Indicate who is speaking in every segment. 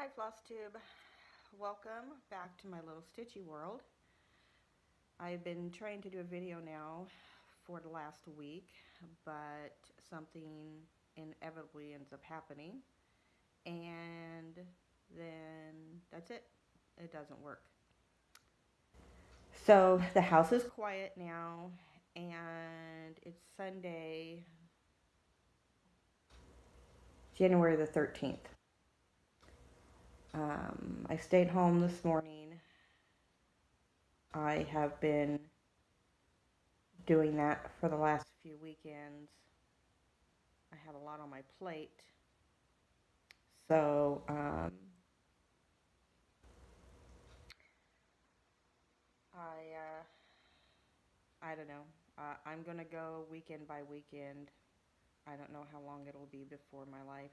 Speaker 1: Hi Flosstube, welcome back to my little stitchy world. I've been trying to do a video now for the last week, but something inevitably ends up happening, and then that's it. It doesn't work. So the house is quiet now, and it's Sunday, January the 13th. I stayed home this morning. I have been doing that for the last few weekends. I have a lot on my plate. So, I don't know. I'm going to go weekend by weekend. I don't know how long it'll be before my life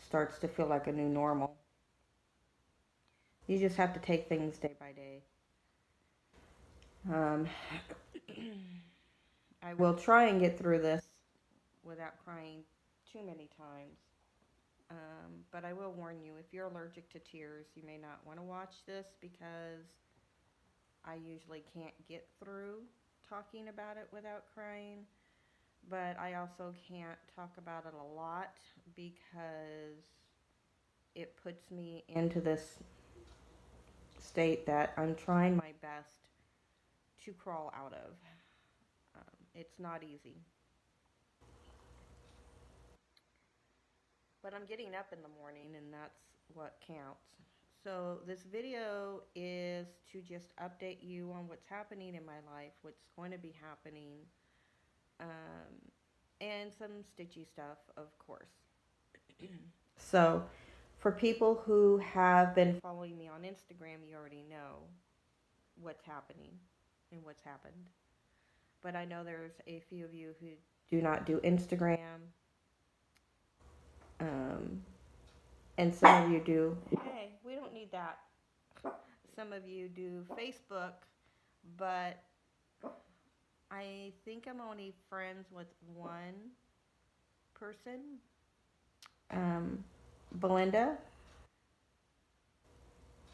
Speaker 1: starts to feel like a new normal. You just have to take things day by day. I will try and get through this without crying too many times. But I will warn you, if you're allergic to tears, you may not want to watch this because I usually can't get through talking about it without crying. But I also can't talk about it a lot because it puts me into this state that I'm trying my best to crawl out of. It's not easy. But I'm getting up in the morning, and that's what counts. So this video is to just update you on what's happening in my life, what's going to be happening, and some stitchy stuff, of course. So for people who have been following me on Instagram, you already know what's happening and what's happened. But I know there's a few of you who do not do Instagram. And some of you do. Hey, we don't need that. Some of you do Facebook, but I think I'm only friends with one person, Belinda,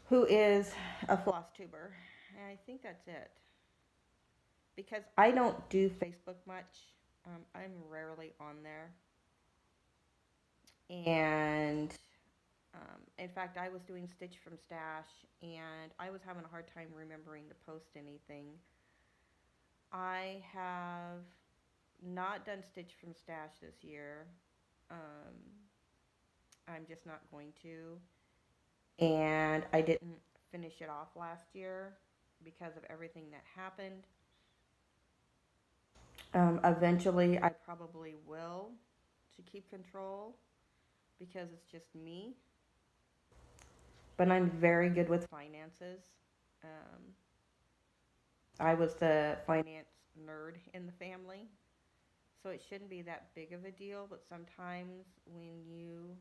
Speaker 1: who is a floss tuber. And I think that's it. Because I don't do Facebook much. I'm rarely on there. And in fact, I was doing Stitch from Stash, and I was having a hard time remembering to post anything. I have not done Stitch from Stash this year. I'm just not going to. And I didn't finish it off last year because of everything that happened. Eventually, I probably will to keep control because it's just me. But I'm very good with finances. I was the finance nerd in the family, so it shouldn't be that big of a deal. But sometimes when you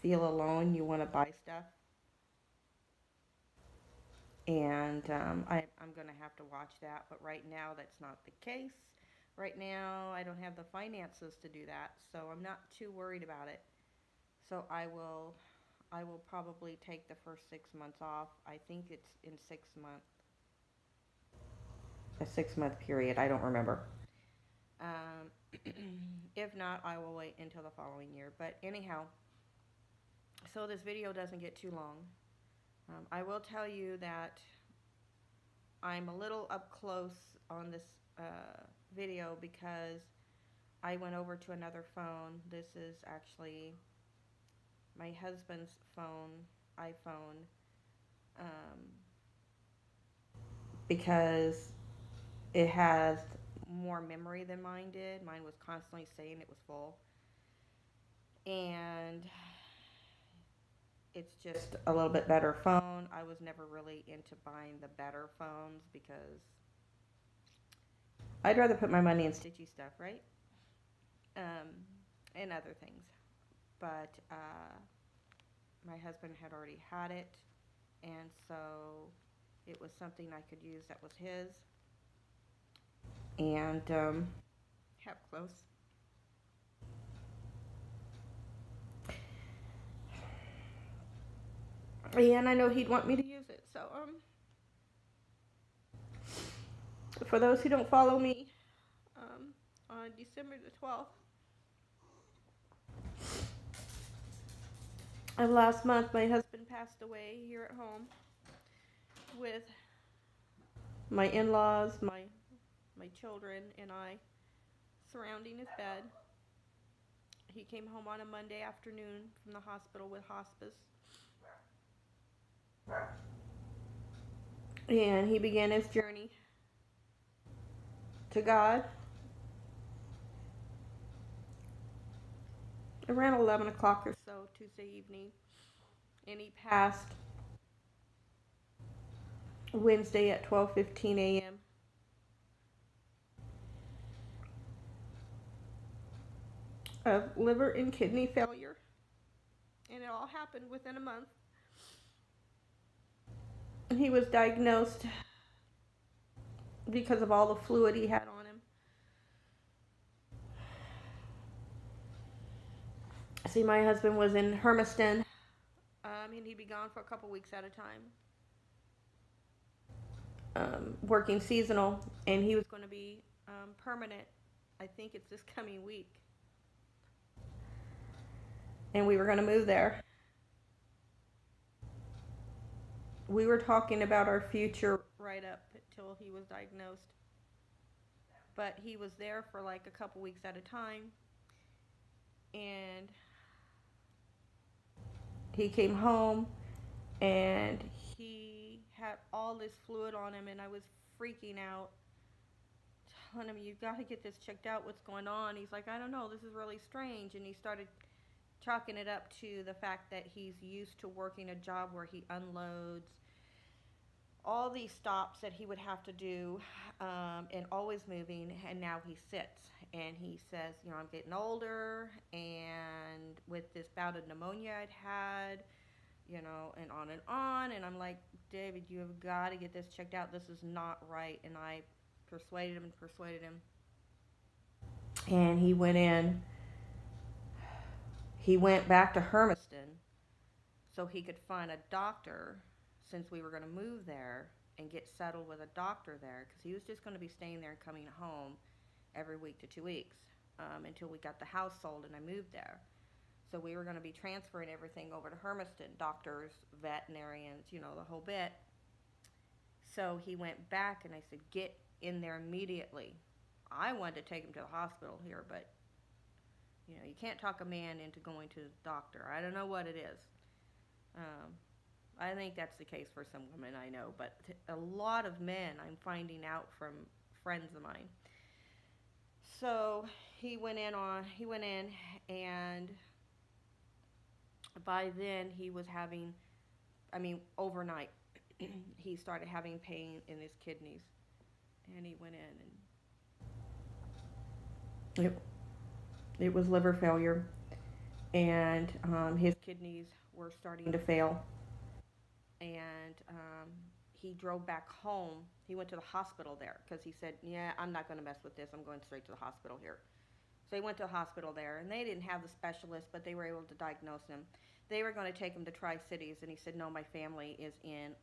Speaker 1: feel alone, you want to buy stuff. And I'm going to have to watch that. But right now, that's not the case. Right now, I don't have the finances to do that, so I'm not too worried about it. So I will probably take the first 6 months off. I think it's in 6 months. A 6 month period. I don't remember. If not, I will wait until the following year. But anyhow, so this video doesn't get too long. I will tell you that I'm a little up close on this video because I went over to another phone. This is actually my husband's phone, iPhone, because it has more memory than mine did. Mine was constantly saying it was full. And it's just a little bit better phone. I was never really into buying the better phones because I'd rather put my money in stitchy stuff, right? And other things. But my husband had already had it, and so it was something I could use that was his. And have close. And I know he'd want me to use it. So, for those who don't follow me, on December the 12th of last month, my husband passed away here at home with my in-laws, my children, and I surrounding his bed. He came home on a Monday afternoon from the hospital with hospice. And he began his journey to God around 11 o'clock or so Tuesday evening. And he passed Wednesday at 12:15 a.m. of liver and kidney failure. And it all happened within a month. And he was diagnosed because of all the fluid he had on him. See, my husband was in Hermiston, and he'd be gone for a couple weeks at a time, working seasonal, and he was going to be permanent. I think it's this coming week. And we were going to move there. We were talking about our future right up until he was diagnosed. But he was there for like a couple weeks at a time. And he came home and he had all this fluid on him, and I was freaking out, telling him, "You've got to get this checked out. What's going on?" He's like, "I don't know. This is really strange." And he started chalking it up to the fact that he's used to working a job where he unloads all these stops that he would have to do, and always moving, and now he sits. And he says, "I'm getting older, and with this bout of pneumonia I'd had, and on and on." And I'm like, "David, you have got to get this checked out. This is not right." And I persuaded him. And he went in. He went back to Hermiston so he could find a doctor, since we were going to move there, and get settled with a doctor there, because he was just going to be staying there and coming home every week to 2 weeks, until we got the house sold and I moved there. So we were going to be transferring everything over to Hermiston, doctors, veterinarians, the whole bit. So he went back, and I said, "Get in there immediately." I wanted to take him to the hospital here, but you can't talk a man into going to the doctor. I don't know what it is. I think that's the case for some women I know, but a lot of men I'm finding out from friends of mine. So he went in, and by then he was having, overnight, he started having pain in his kidneys, and he went in, and it was liver failure, and his kidneys were starting to fail. And he drove back home. He went to the hospital there because he said, "Yeah, I'm not going to mess with this. I'm going straight to the hospital here." So he went to the hospital there, and they didn't have the specialist, but they were able to diagnose him. They were going to take him to Tri-Cities, and he said, "No, my family is in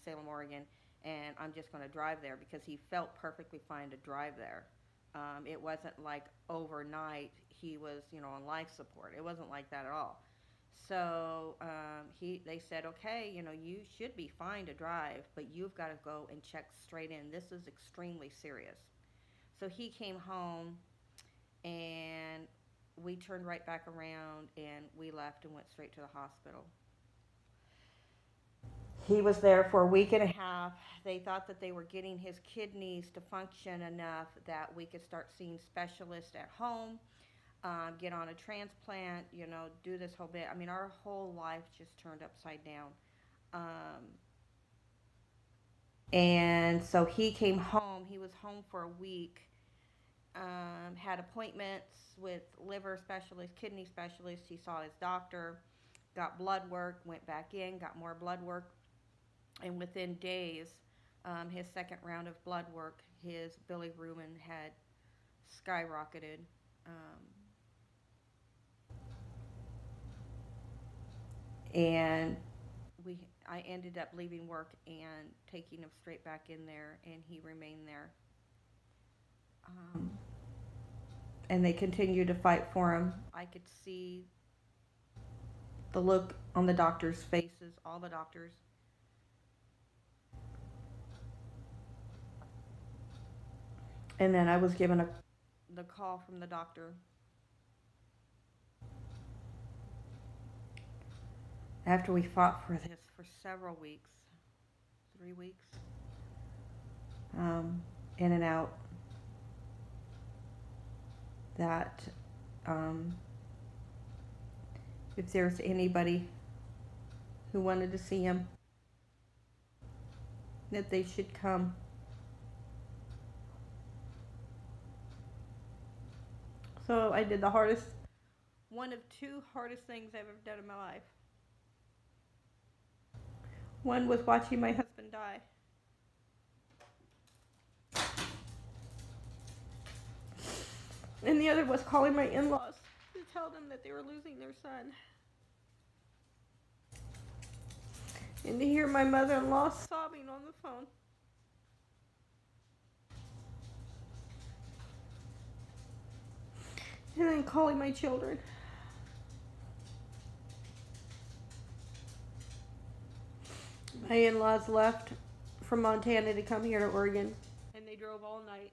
Speaker 1: Salem, Oregon, and I'm just going to drive there," because he felt perfectly fine to drive there. It wasn't like overnight he was, on life support. It wasn't like that at all. So they said, "Okay, you should be fine to drive, but you've got to go and check straight in. This is extremely serious." So he came home, and we turned right back around, and we left and went straight to the hospital. He was there for a week and a half. They thought that they were getting his kidneys to function enough that we could start seeing specialists at home, get on a transplant, do this whole bit. Our whole life just turned upside down. And so he came home. He was home for a week, had appointments with liver specialists, kidney specialists. He saw his doctor, got blood work, went back in, got more blood work. And within days, his second round of blood work, his bilirubin had skyrocketed. And I ended up leaving work and taking him straight back in there, and he remained there. And they continued to fight for him. I could see the look on the doctors' faces, all the doctors. And then I was given the call from the doctor. After we fought for this for several weeks, 3 weeks, in and out, that if there's anybody who wanted to see him, that they should come. So I did one of 2 hardest things I've ever done in my life. One was watching my husband die. And the other was calling my in-laws to tell them that they were losing their son. And to hear my mother-in-law sobbing on the phone. And then calling my children. My in-laws left from Montana to come here to Oregon, and they drove all night.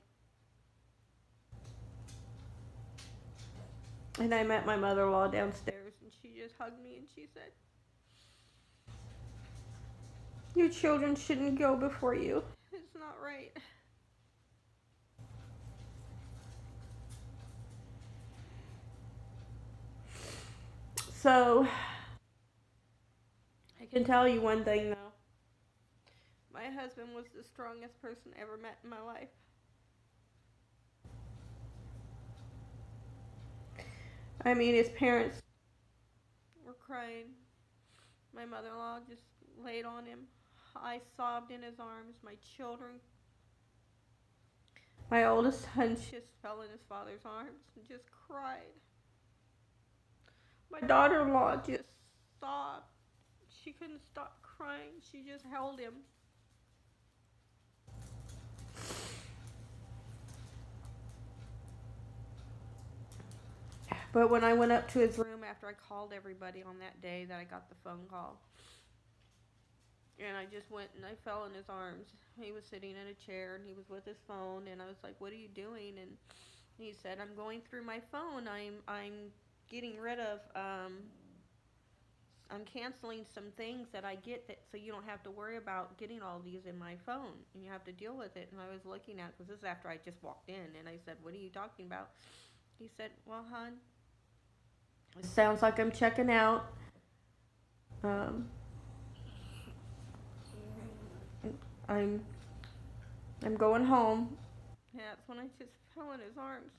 Speaker 1: And I met my mother-in-law downstairs, and she just hugged me and she said, "Your children shouldn't go before you. It's not right." So, I can tell you one thing though. My husband was the strongest person I ever met in my life. I mean, his parents were crying. My mother-in-law just laid on him. I sobbed in his arms. My children, my oldest son just fell in his father's arms and just cried. My daughter-in-law just sobbed. She couldn't stop crying. She just held him. But when I went up to his room after I called everybody on that day that I got the phone call, and I just went and I fell in his arms. He was sitting in a chair and he was with his phone, and I was like, "What are you doing?" And he said, "I'm going through my phone. I'm getting rid of I'm canceling some things that I get, that so you don't have to worry about getting all these in my phone, and you have to deal with it." And I was looking at it, because this is after I just walked in, and I said, "What are you talking about?" He said, "Well, hon, it sounds like I'm checking out. I'm going home." And that's when I just fell in his arms.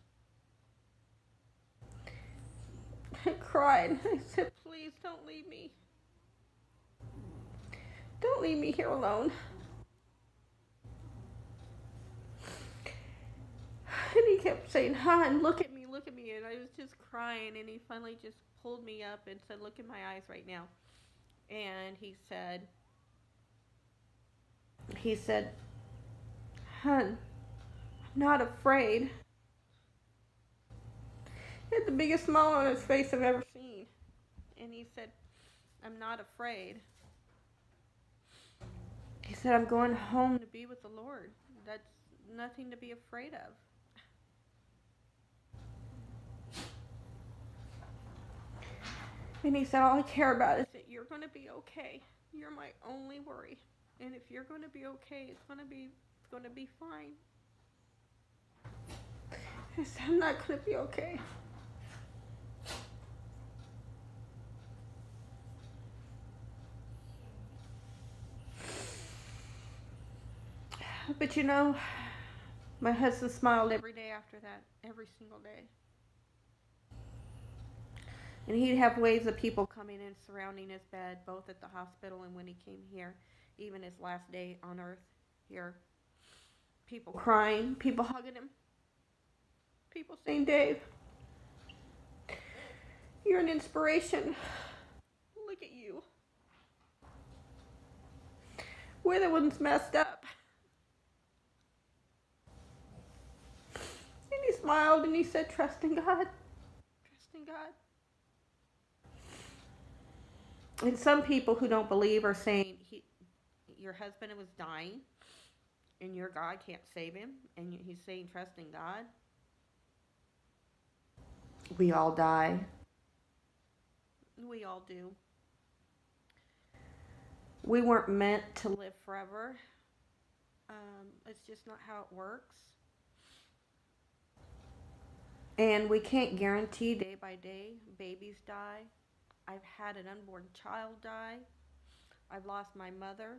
Speaker 1: I cried. I said, "Please don't leave me. Don't leave me here alone." And he kept saying, "Hon, look at me, look at me." And I was just crying, and he finally just pulled me up and said, "Look in my eyes right now." And he said, "Hon, I'm not afraid." He had the biggest smile on his face I've ever seen. And he said, "I'm not afraid." He said, "I'm going home to be with the Lord. That's nothing to be afraid of." And he said, "All I care about is that you're going to be okay. You're my only worry. And if you're going to be okay, it's going to be fine." I said, "I'm not going to be okay." But you know, my husband smiled every day after that, every single day. And he'd have waves of people coming and surrounding his bed, both at the hospital and when he came here, even his last day on earth here. People crying, people hugging him, people saying, "Dave, you're an inspiration. Look at you." We're the ones messed up. And he smiled and he said, trust in God. Trust in God. And some people who don't believe are saying your husband was dying and your God can't save him. And he's saying trust in God. We all die. We all do. We weren't meant to live forever. It's just not how it works. And we can't guarantee day by day. Babies die. I've had an unborn child die. I've lost my mother,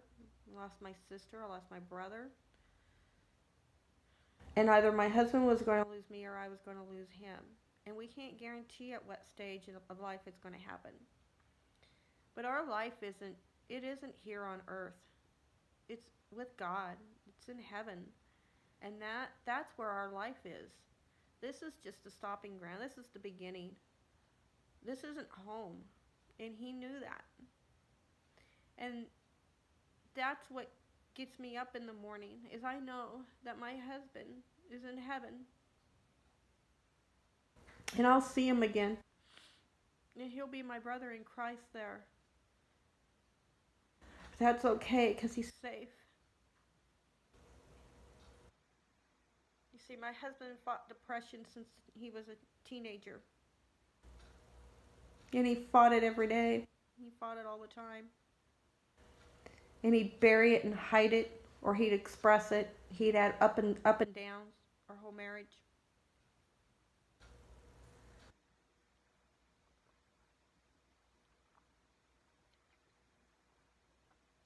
Speaker 1: lost my sister, I lost my brother. And either my husband was going to lose me or I was going to lose him. And we can't guarantee at what stage of life it's going to happen. But our life isn't here on earth. It's with God. It's in heaven. And that's where our life is. This is just a stopping ground. This is the beginning. This isn't home. And he knew that. And that's what gets me up in the morning, is I know that my husband is in heaven. And I'll see him again. And he'll be my brother in Christ there. That's okay, because he's safe. You see, my husband fought depression since he was a teenager. And he fought it every day. He fought it all the time. And he'd bury it and hide it, or he'd express it. He'd add up and downs our whole marriage.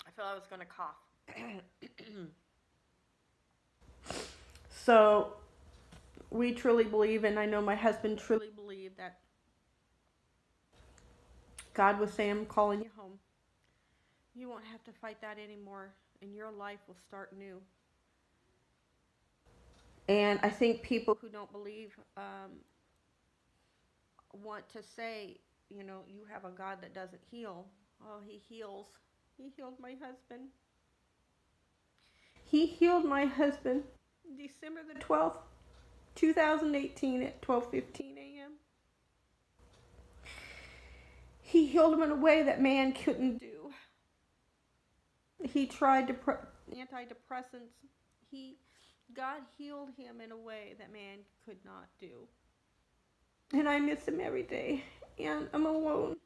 Speaker 1: I felt I was going to cough. So we truly believe, and I know my husband truly believed, that God was saying, I'm calling you home. You won't have to fight that anymore, and your life will start new. And I think people who don't believe want to say, you have a God that doesn't heal. Oh, he heals. He healed my husband. He healed my husband December the 12th, 2018 at 12:15 a.m. He healed him in a way that man couldn't do. He tried antidepressants. God healed him in a way that man could not do. And I miss him every day. And I'm alone.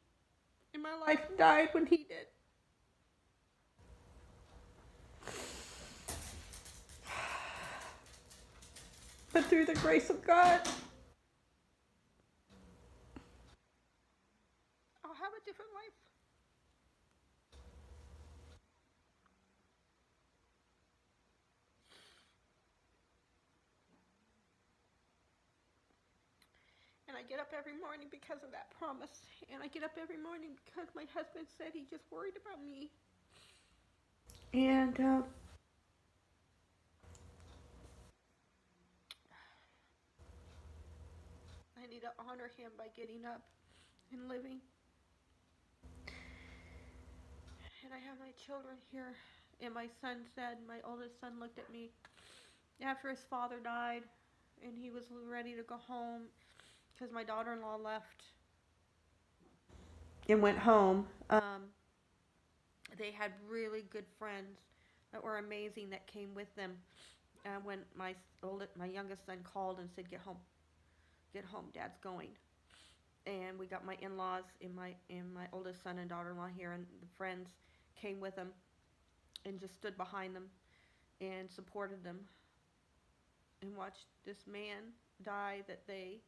Speaker 1: And my life died when he did. But through the grace of God, I'll have a different life. And I get up every morning because of that promise. And I get up every morning because my husband said he just worried about me. And I need to honor him by getting up and living. And I have my children here. And my oldest son looked at me after his father died. And he was ready to go home because my daughter-in-law left and went home. They had really good friends that were amazing that came with them. When my youngest son called and said, get home, Dad's going. And we got my in-laws and my oldest son and daughter-in-law here, and the friends came with them and just stood behind them and supported them and watched this man die that they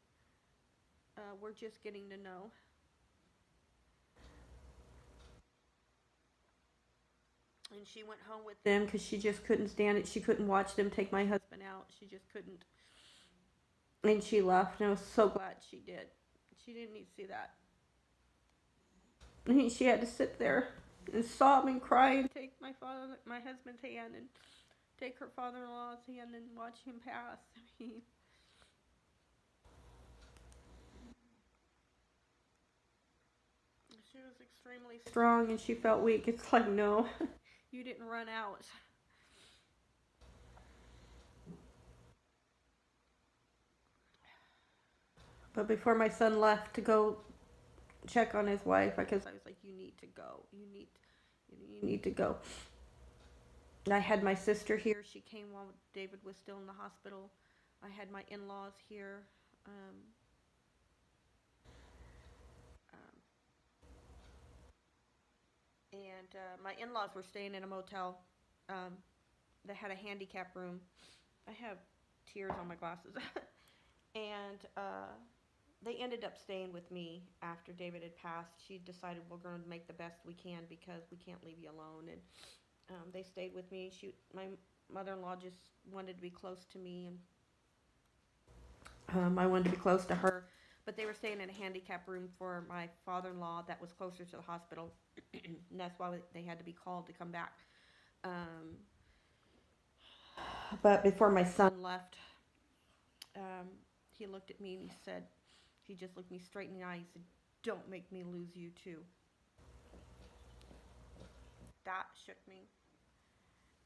Speaker 1: were just getting to know. And she went home with them because she just couldn't stand it. She couldn't watch them take my husband out. She just couldn't. And she left, and I was so glad she did. She didn't need to see that. And she had to sit there and sob and cry and take my husband's hand and take her father-in-law's hand and watch him pass. She was extremely strong and she felt weak. It's like, no, You didn't run out. But before my son left to go check on his wife, because I was like, "You need to go. You need to go." And I had my sister here. She came while David was still in the hospital. I had my in-laws here. Um, um, and my in-laws were staying in a motel that had a handicap room. I have tears on my glasses. And they ended up staying with me after David had passed. She decided we're going to make the best we can because we can't leave you alone. And they stayed with me. My mother-in-law just wanted to be close to me, and I wanted to be close to her. But they were staying in a handicap room for my father-in-law that was closer to the hospital, and that's why they had to be called to come back. Um, but before my son left, um, he looked at me and he just looked me straight in the eye. He said, "Don't make me lose you too." That shook me.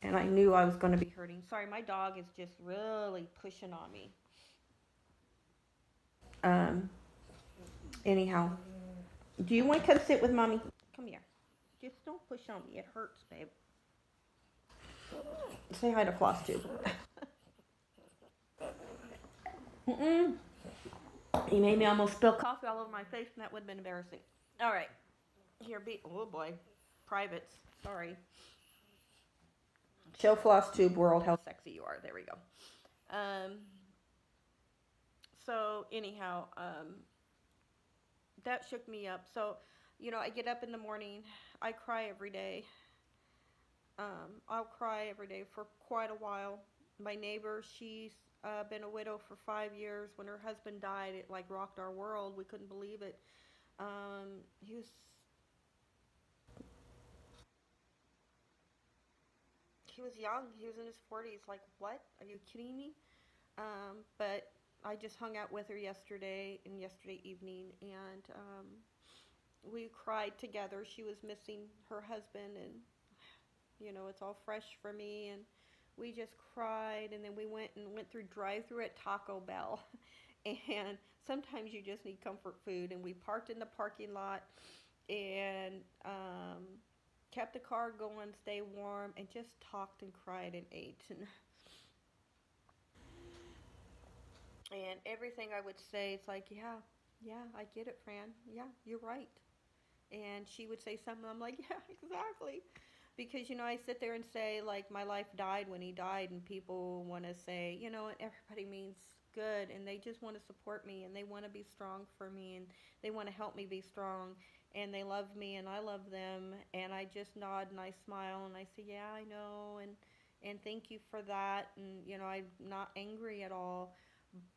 Speaker 1: And I knew I was going to be hurting. Sorry, my dog is just really pushing on me. Um, anyhow, do you want to come sit with mommy? Come here. Just don't push on me. It hurts, babe. Say hi to Flosstube. Mm-mm. You made me almost spill coffee all over my face, and that would have been embarrassing. All right. Here, oh boy. Privates. Sorry. Show FlossTubeWorld how sexy you are. There we go. So anyhow, that shook me up. So, I get up in the morning. I cry every day. I'll cry every day for quite a while. My neighbor, she's been a widow for 5 years. When her husband died, it like rocked our world. We couldn't believe it. He was young. He was in his 40s. Like, what? Are you kidding me? But I just hung out with her yesterday evening, and we cried together. She was missing her husband, and it's all fresh for me. And we just cried, and then we went through drive-through at Taco Bell, and sometimes you just need comfort food. And we parked in the parking lot, and kept the car going, stay warm, and just talked and cried and ate. And everything I would say, it's like, yeah, yeah, I get it, Fran. Yeah, you're right. And she would say something, I'm like, yeah, exactly. Because, I sit there and say, like, my life died when he died, and people want to say, everybody means good, and they just want to support me, and they want to be strong for me, and they want to help me be strong, and they love me, and I love them, and I just nod, and I smile, and I say, yeah, I know, and thank you for that, and, I'm not angry at all,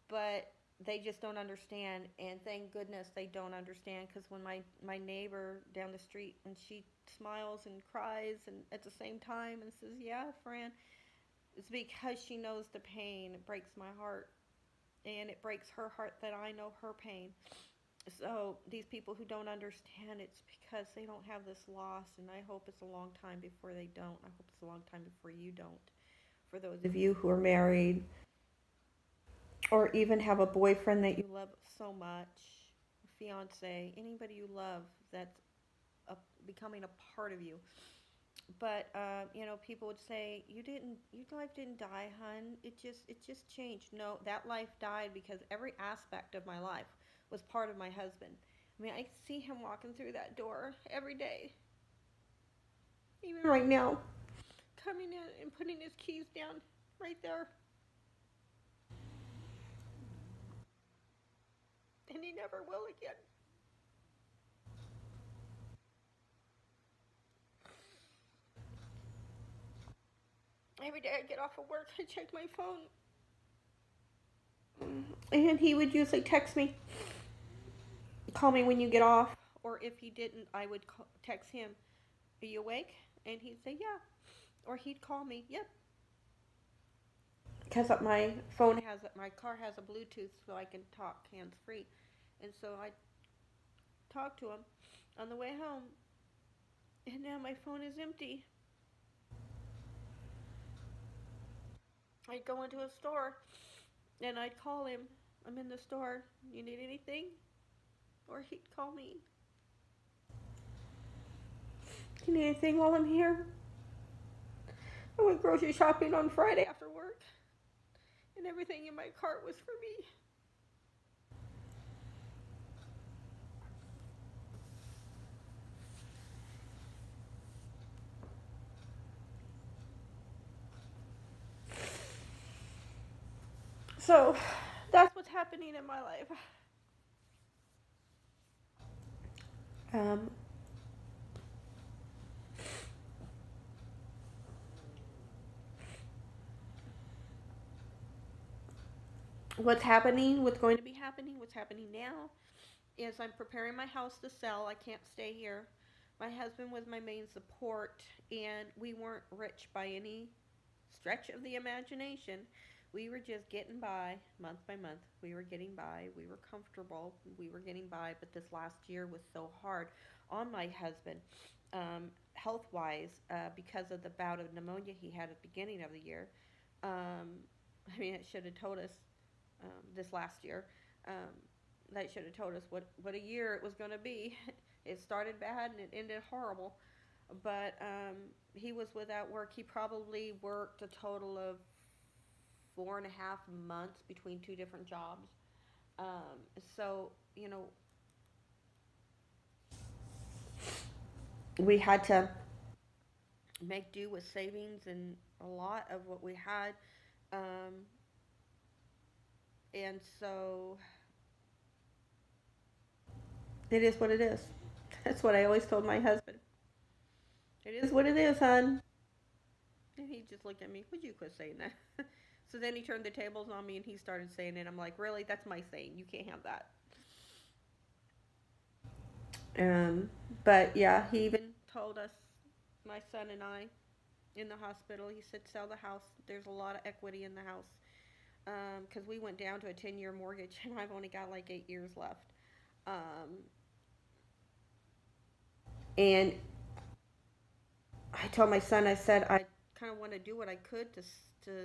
Speaker 1: but they just don't understand, and thank goodness they don't understand, because when my neighbor down the street, and she smiles and cries and at the same time and says, yeah, Fran, it's because she knows the pain. It breaks my heart, and it breaks her heart that I know her pain. So these people who don't understand, it's because they don't have this loss, and I hope it's a long time before they don't. I hope it's a long time before you don't. For those of you who are married, or even have a boyfriend that you love so much, a fiance, anybody you love that's becoming a part of you. But people would say, your life didn't die, hun. It just changed. No, that life died because every aspect of my life was part of my husband. I mean, I see him walking through that door every day, even right now, coming in and putting his keys down right there, and he never will again. Every day I get off of work, I check my phone, and he would usually text me, call me when you get off, or if he didn't, I would text him, are you awake? And he'd say, yeah. Or he'd call me, yep. Because my car has a Bluetooth so I can talk hands free. And so I talked to him on the way home. And now my phone is empty. I'd go into a store and I'd call him. I'm in the store. You need anything? Or he'd call me. You need anything while I'm here? I went grocery shopping on Friday after work, and everything in my cart was for me. So that's what's happening in my life. Um, what's happening, what's going to be happening, what's happening now is I'm preparing my house to sell. I can't stay here. My husband was my main support, and we weren't rich by any stretch of the imagination. We were just getting by month by month. We were getting by. We were comfortable. We were getting by. But this last year was so hard on my husband, health wise, because of the bout of pneumonia he had at the beginning of the year. Um, I mean, it should have told us this last year. Um, they should have told us what a year it was going to be. It started bad and it ended horrible. But he was without work. He probably worked a total of 4.5 months between two different jobs. So, we had to make do with savings and a lot of what we had. Um, and so it is what it is. That's what I always told my husband. It is what it is, hon. And he just looked at me, would you quit saying that? So then he turned the tables on me and he started saying it. I'm like, really? That's my saying. You can't have that. Um, but yeah, he even told us, my son and I, in the hospital, he said, sell the house. There's a lot of equity in the house. Because we went down to a 10-year mortgage and I've only got like 8 years left. Um, and I told my son, I said, I kind of want to do what I could to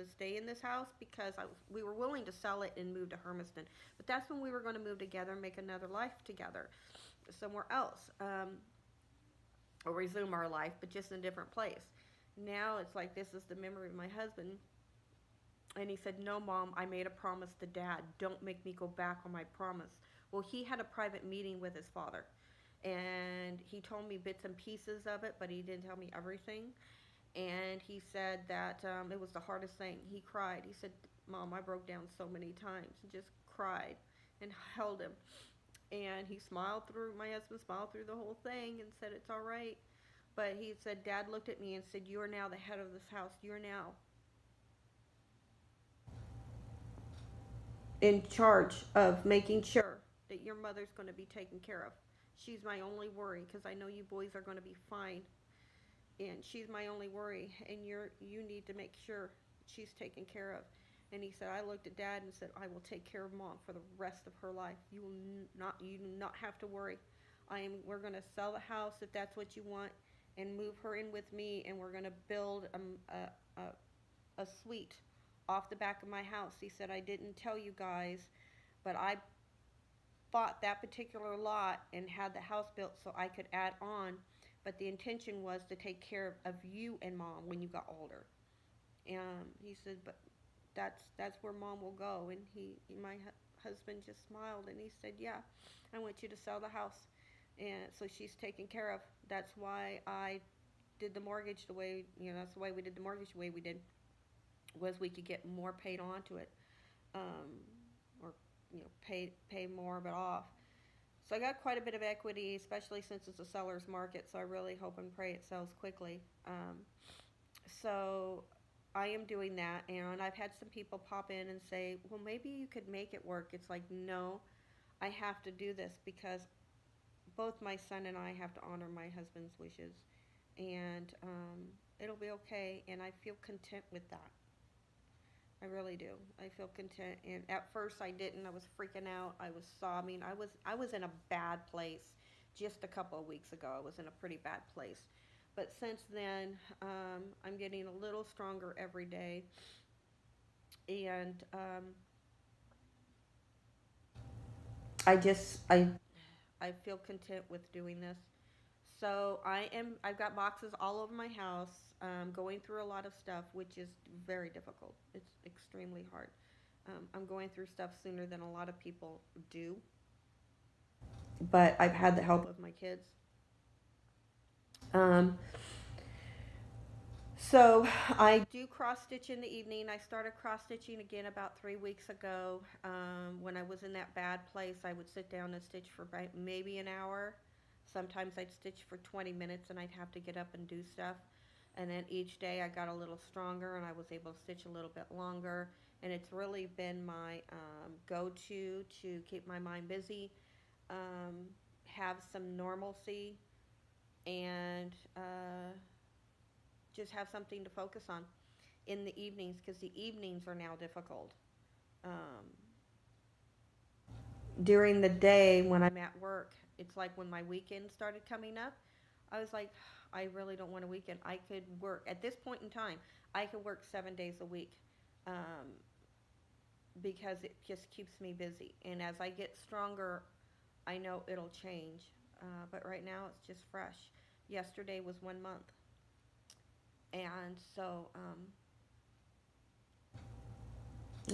Speaker 1: stay in this house because we were willing to sell it and move to Hermiston. But that's when we were going to move together and make another life together somewhere else, or resume our life, but just in a different place. Now it's like this is the memory of my husband. And he said, no, Mom, I made a promise to Dad. Don't make me go back on my promise. Well, he had a private meeting with his father. And he told me bits and pieces of it, but he didn't tell me everything. And he said that it was the hardest thing. He cried. He said, Mom, I broke down so many times. He just cried and held him. And he smiled through, my husband smiled through the whole thing and said, it's all right. But he said, Dad looked at me and said, you are now the head of this house. You're now in charge of making sure that your mother's going to be taken care of. She's my only worry because I know you boys are going to be fine. And she's my only worry. And you need to make sure she's taken care of. And he said, I looked at Dad and said, I will take care of Mom for the rest of her life. You do not have to worry. We're going to sell the house if that's what you want and move her in with me. And we're going to build a suite off the back of my house. He said, I didn't tell you guys, but I bought that particular lot and had the house built so I could add on. But the intention was to take care of you and Mom when you got older. And he said, but that's where Mom will go. And my husband just smiled and he said, yeah, I want you to sell the house, and so she's taken care of. That's why I did the mortgage the way that's the way we did the mortgage the way we did, was we could get more paid onto it, um, or pay more of it off. So I got quite a bit of equity, especially since it's a seller's market. So I really hope and pray it sells quickly. So I am doing that, and I've had some people pop in and say, "Well, maybe you could make it work." It's like, no, I have to do this because both my son and I have to honor my husband's wishes, and it'll be okay. And I feel content with that. I really do. I feel content. And at first I didn't. I was freaking out. I was sobbing. I was in a bad place just a couple of weeks ago. I was in a pretty bad place. But since then, I'm getting a little stronger every day. And I just I feel content with doing this. So I've got boxes all over my house, going through a lot of stuff, which is very difficult. It's extremely hard. I'm going through stuff sooner than a lot of people do, but I've had the help of my kids. Um, so I do cross stitch in the evening. I started cross stitching again about 3 weeks ago. When I was in that bad place, I would sit down and stitch for maybe an hour. Sometimes I'd stitch for 20 minutes and I'd have to get up and do stuff. And then each day I got a little stronger and I was able to stitch a little bit longer. And it's really been my go-to to keep my mind busy, um, have some normalcy, and just have something to focus on in the evenings, because the evenings are now difficult. Um, During the day when I'm at work, it's like when my weekend started coming up, I was like, I really don't want a weekend. I could work at this point in time. I could work 7 days a week, um, because it just keeps me busy. And as I get stronger, I know it'll change. But right now, it's just fresh. Yesterday was 1 month, and so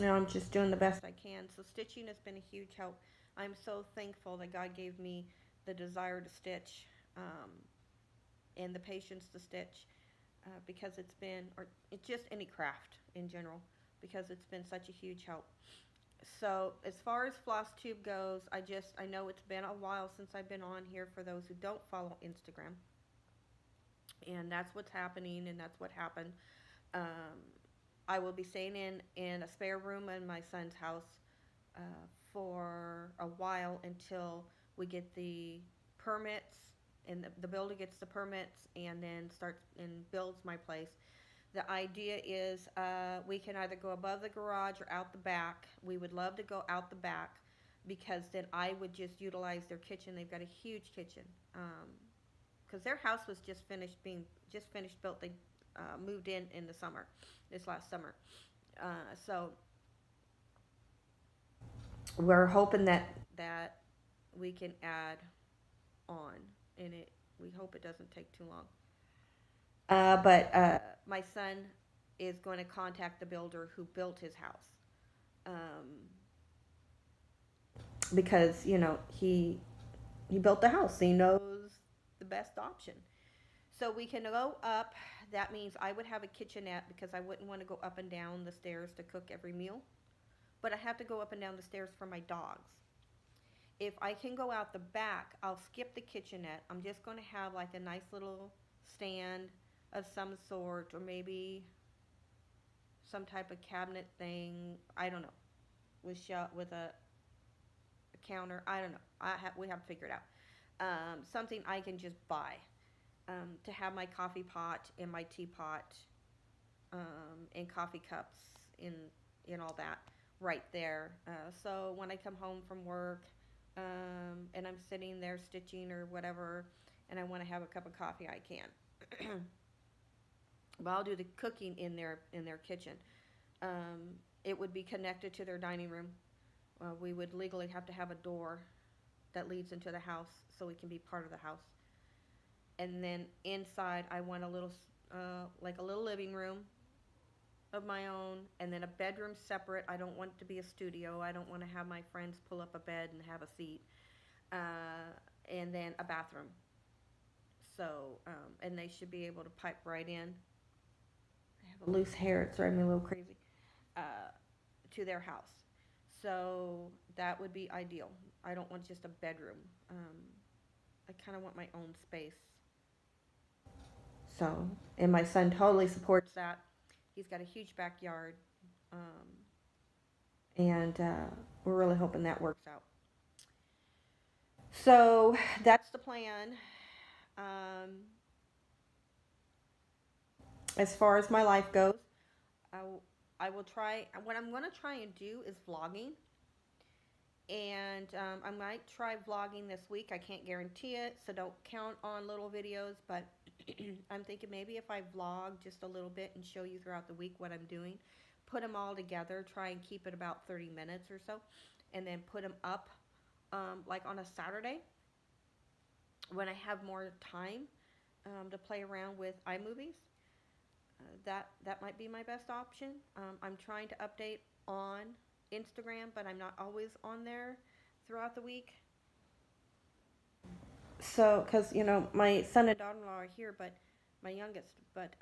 Speaker 1: I'm just doing the best I can. So stitching has been a huge help. I'm so thankful that God gave me the desire to stitch, um, and the patience to stitch, because it's been, or it's just any craft in general, because it's been such a huge help. So as far as Flosstube goes, I know it's been a while since I've been on here for those who don't follow Instagram, and that's what's happening, and that's what happened. Um, I will be staying in a spare room in my son's house, uh, for a while until we get the permits, and the builder gets the permits and then starts and builds my place. The idea is, we can either go above the garage or out the back. We would love to go out the back, because then I would just utilize their kitchen. They've got a huge kitchen, because their house was just finished built. They moved in the summer, this last summer. So we're hoping that we can add on, and we hope it doesn't take too long. But my son is going to contact the builder who built his house, um, because he built the house. So he knows the best option. So we can go up. That means I would have a kitchenette, because I wouldn't want to go up and down the stairs to cook every meal. But I have to go up and down the stairs for my dogs. If I can go out the back, I'll skip the kitchenette. I'm just going to have like a nice little stand of some sort, or maybe some type of cabinet thing. I don't know, with a counter. I don't know. We have to figure it out. Something I can just buy, to have my coffee pot and my teapot, and coffee cups and all that right there. So when I come home from work, and I'm sitting there stitching or whatever, and I want to have a cup of coffee, I can. But I'll do the cooking in their kitchen. It would be connected to their dining room. We would legally have to have a door that leads into the house so it can be part of the house. And then inside, I want a little, like a little living room of my own, and then a bedroom separate. I don't want it to be a studio. I don't want to have my friends pull up a bed and have a seat. And then a bathroom. So, and they should be able to pipe right in. I have a loose hair, it's driving me a little crazy. Uh, to their house. So that would be ideal. I don't want just a bedroom. I kind of want my own space. So, and my son totally supports that. He's got a huge backyard, um, and we're really hoping that works out. So that's the plan. Um, as far as my life goes, I will try. What I'm going to try and do is vlogging. And I might try vlogging this week. I can't guarantee it, so don't count on little videos. But I'm thinking maybe if I vlog just a little bit and show you throughout the week what I'm doing, put them all together, try and keep it about 30 minutes or so, and then put them up like on a Saturday when I have more time to play around with iMovies. That might be my best option. I'm trying to update on Instagram, but I'm not always on there throughout the week. So, because my son and daughter-in-law are here, but my youngest, but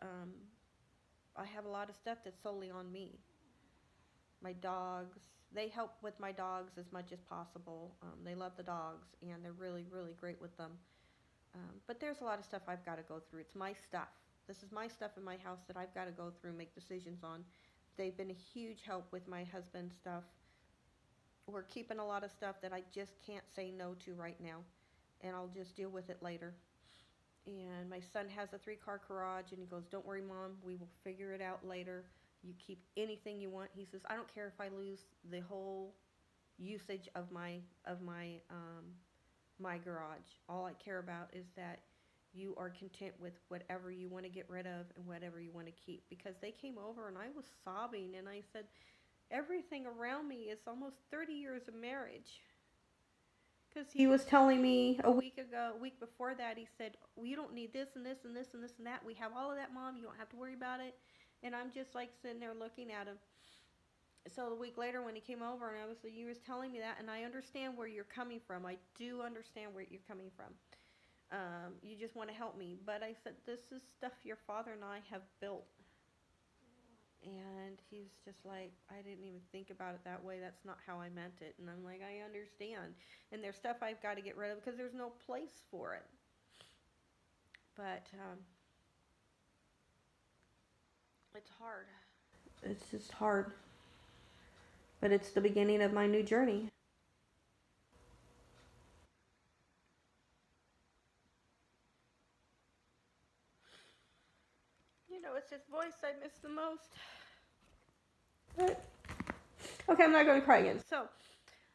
Speaker 1: I have a lot of stuff that's solely on me. My dogs, they help with my dogs as much as possible. They love the dogs, and they're really, really great with them. But there's a lot of stuff I've got to go through. It's my stuff. This is my stuff in my house that I've got to go through and make decisions on. They've been a huge help with my husband's stuff. We're keeping a lot of stuff that I just can't say no to right now, and I'll just deal with it later. And my son has a 3-car garage, and he goes, "Don't worry, Mom, we will figure it out later. You keep anything you want." He says, "I don't care if I lose the whole usage of my garage. All I care about is that you are content with whatever you want to get rid of and whatever you want to keep." Because they came over and I was sobbing, and I said, everything around me is almost 30 years of marriage. Because he was telling me a week before that, he said, "Well, you don't need this and this and this and this and that. We have all of that, Mom. You don't have to worry about it." And I'm just like sitting there looking at him. So a week later when he came over, and you was telling me that, and I understand where you're coming from. I do understand where you're coming from. You just want to help me. But I said, this is stuff your father and I have built. And he's just like, "I didn't even think about it that way. That's not how I meant it." And I'm like, "I understand. And there's stuff I've got to get rid of because there's no place for it." But it's hard. It's just hard. But it's the beginning of my new journey. It's his voice I miss the most. But, okay, I'm not going to cry again. So,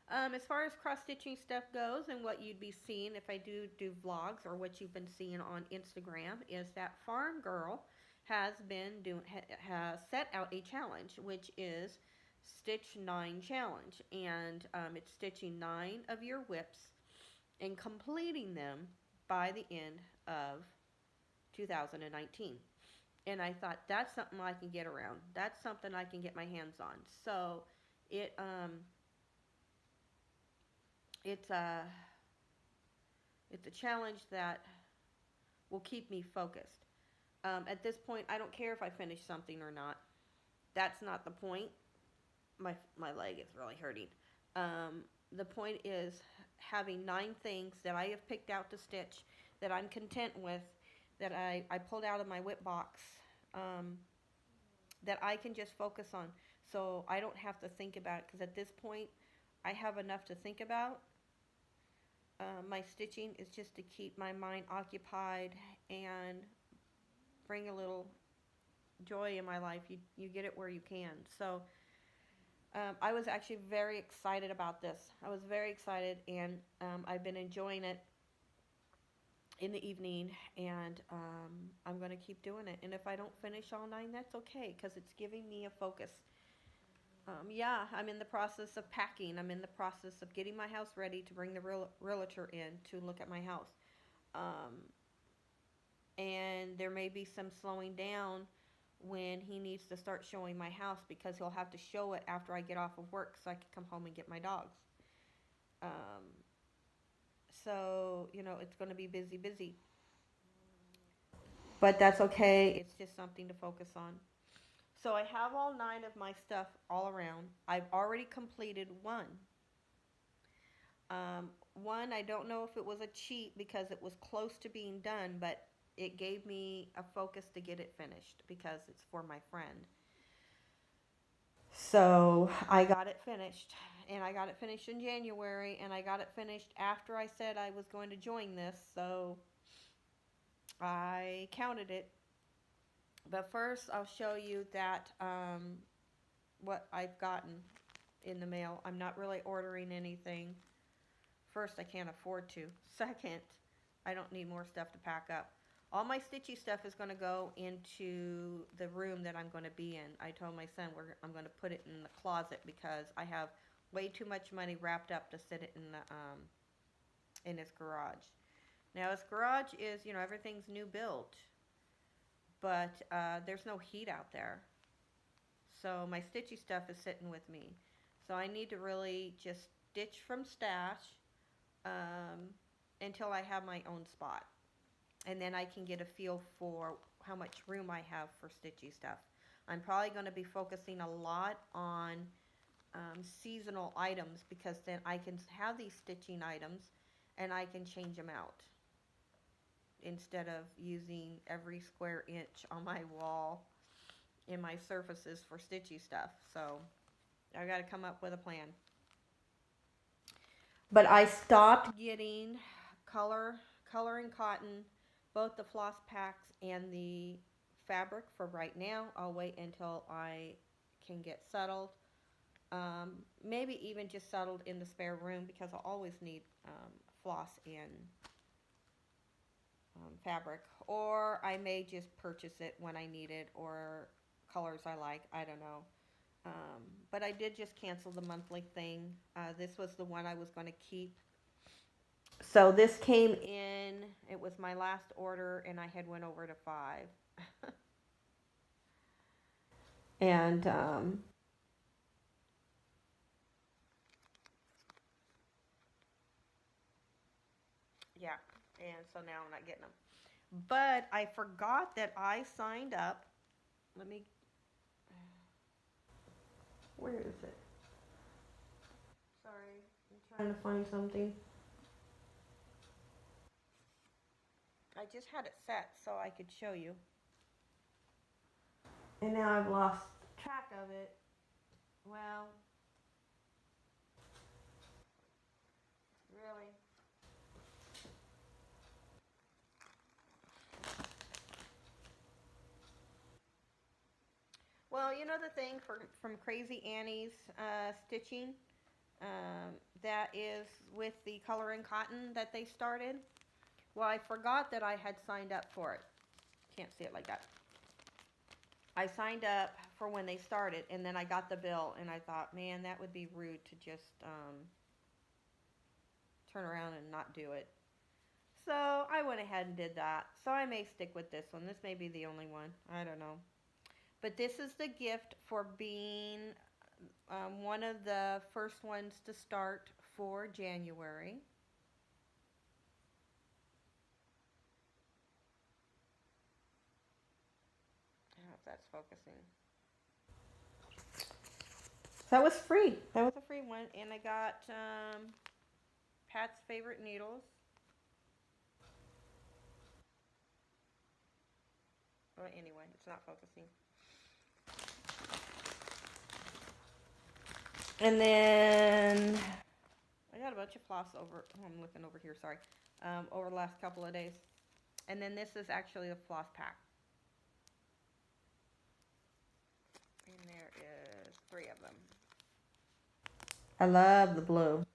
Speaker 1: as far as cross-stitching stuff goes and what you'd be seeing if I do vlogs, or what you've been seeing on Instagram, is that Farm Girl has set out a challenge, which is Stitch 9 Challenge. And it's stitching 9 of your whips and completing them by the end of 2019. And I thought, that's something I can get around. That's something I can get my hands on. So it's a challenge that will keep me focused. At this point, I don't care if I finish something or not. That's not the point. My leg is really hurting. The point is having 9 things that I have picked out to stitch that I'm content with, that I pulled out of my whip box, that I can just focus on. So I don't have to think about it, because at this point I have enough to think about. My stitching is just to keep my mind occupied and bring a little joy in my life. You get it where you can. So I was actually very excited about this. I was very excited, and I've been enjoying it in the evening, and I'm going to keep doing it. And if I don't finish all 9, that's okay, because it's giving me a focus. Yeah, I'm in the process of packing. I'm in the process of getting my house ready to bring the realtor in to look at my house. And there may be some slowing down when he needs to start showing my house, because he'll have to show it after I get off of work so I can come home and get my dogs. So, it's going to be busy. But that's okay. It's just something to focus on. So I have all 9 of my stuff all around. I've already completed 1. One, I don't know if it was a cheat because it was close to being done, but it gave me a focus to get it finished because it's for my friend. So I got it finished, and I got it finished in January, and I got it finished after I said I was going to join this, so I counted it. But first, I'll show you that what I've gotten in the mail. I'm not really ordering anything. First, I can't afford to. Second, I don't need more stuff to pack up. All my stitchy stuff is going to go into the room that I'm going to be in. I told my son I'm going to put it in the closet because I have way too much money wrapped up to sit it in his garage. Now his garage is, you know, everything's new built, but there's no heat out there. So my stitchy stuff is sitting with me. So I need to really just stitch from stash until I have my own spot. And then I can get a feel for how much room I have for stitchy stuff. I'm probably going to be focusing a lot on seasonal items because then I can have these stitching items and I can change them out instead of using every square inch on my wall in my surfaces for stitchy stuff. So I got to come up with a plan. But I stopped getting coloring cotton, both the floss packs and the fabric for right now. I'll wait until I can get settled. Maybe even just settled in the spare room because I'll always need floss and fabric. Or I may just purchase it when I need it or colors I like. I don't know. But I did just cancel the monthly thing. This was the one I was going to keep. So this came in, it was my last order, and I had went over to 5. And yeah, and so now I'm not getting them. But I forgot that I signed up. Let me, where is it? Sorry, I'm trying to find something. I just had it set so I could show you. And now I've lost track of it. Well, really. Well, you know the thing from Crazy Annie's stitching, that is with the coloring cotton that they started. Well, I forgot that I had signed up for it. Can't see it like that. I signed up for when they started, and then I got the bill, and I thought, man, that would be rude to just turn around and not do it. So I went ahead and did that. So I may stick with this one. This may be the only one. I don't know. But this is the gift for being one of the first ones to start for January. I don't know if that's focusing. That was free. That was a free one. And I got Pat's favorite needles. Well, anyway, it's not focusing. And then I got a bunch of floss over, I'm looking over here, sorry, over the last couple of days. And then this is actually a floss pack. And there is 3 of them. I love the blue.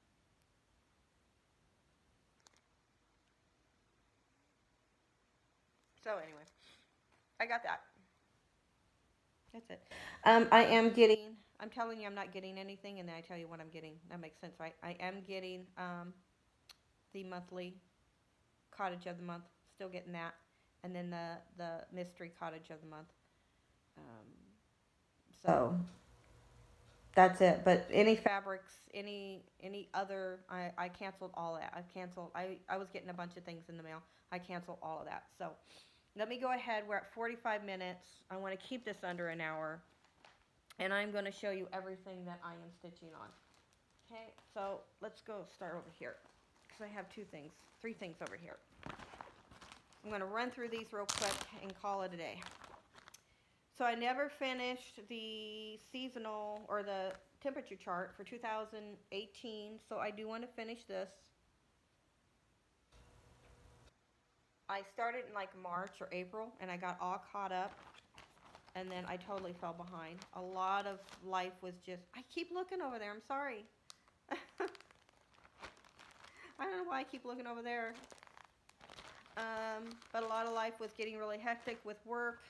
Speaker 1: So anyway, I got that. That's it. I'm telling you I'm not getting anything, and then I tell you what I'm getting. That makes sense, right? I am getting the monthly Cottage of the Month. Still getting that. And then the mystery Cottage of the Month. So that's it. But any fabrics, any other, I canceled all that. I was getting a bunch of things in the mail. I canceled all of that. So let me go ahead. We're at 45 minutes. I want to keep this under an hour. And I'm going to show you everything that I am stitching on. Okay, so let's go start over here. Because I have 3 things over here. I'm going to run through these real quick and call it a day. So I never finished the seasonal or the temperature chart for 2018. So I do want to finish this. I started in like March or April and I got all caught up. And then I totally fell behind. A lot of life was just, I keep looking over there, I'm sorry. I don't know why I keep looking over there. But a lot of life was getting really hectic with work.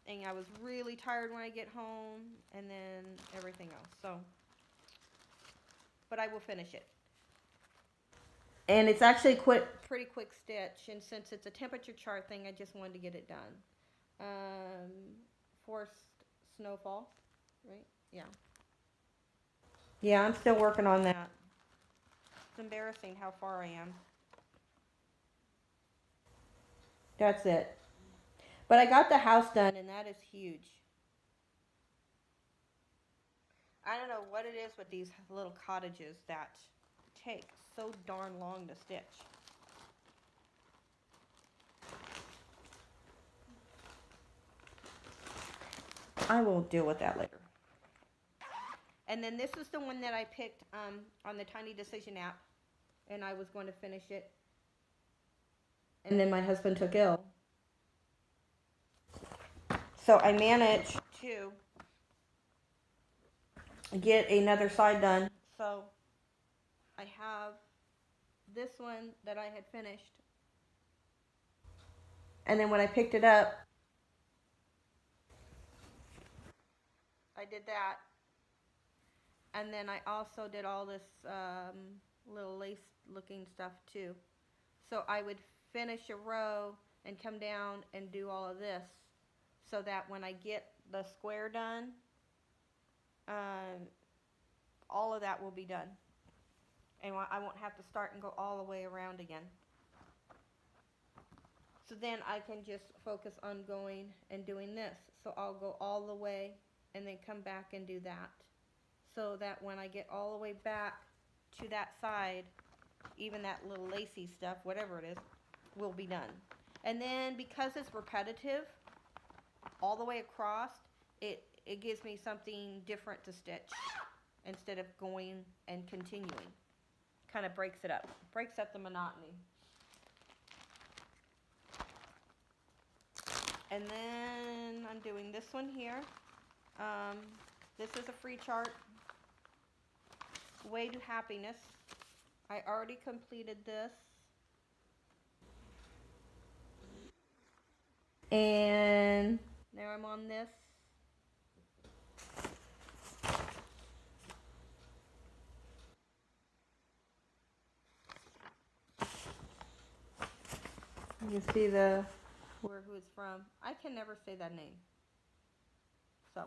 Speaker 1: And I was really tired when I get home, and then everything else. So, but I will finish it. And it's actually pretty quick stitch, and since it's a temperature chart thing, I just wanted to get it done. Forced snowfall, right? Yeah. Yeah, I'm still working on that. It's embarrassing how far I am. That's it. But I got the house done, and that is huge. I don't know what it is with these little cottages that take so darn long to stitch. I will deal with that later. And then this is the one that I picked on the Tiny Decision app, and I was going to finish it. And then my husband took ill. So I managed to get another side done. So I have this one that I had finished. And then when I picked it up, I did that. And then I also did all this little lace looking stuff too. So I would finish a row and come down and do all of this, so that when I get the square done, all of that will be done. And I won't have to start and go all the way around again. So then I can just focus on going and doing this. So I'll go all the way and then come back and do that. So that when I get all the way back to that side, even that little lacy stuff, whatever it is, will be done. And then because it's repetitive all the way across, it gives me something different to stitch instead of going and continuing. Kind of breaks it up. Breaks up the monotony. And then I'm doing this one here. This is a free chart. Way to Happiness. I already completed this. And now I'm on this. You see who it's from. I can never say that name. So,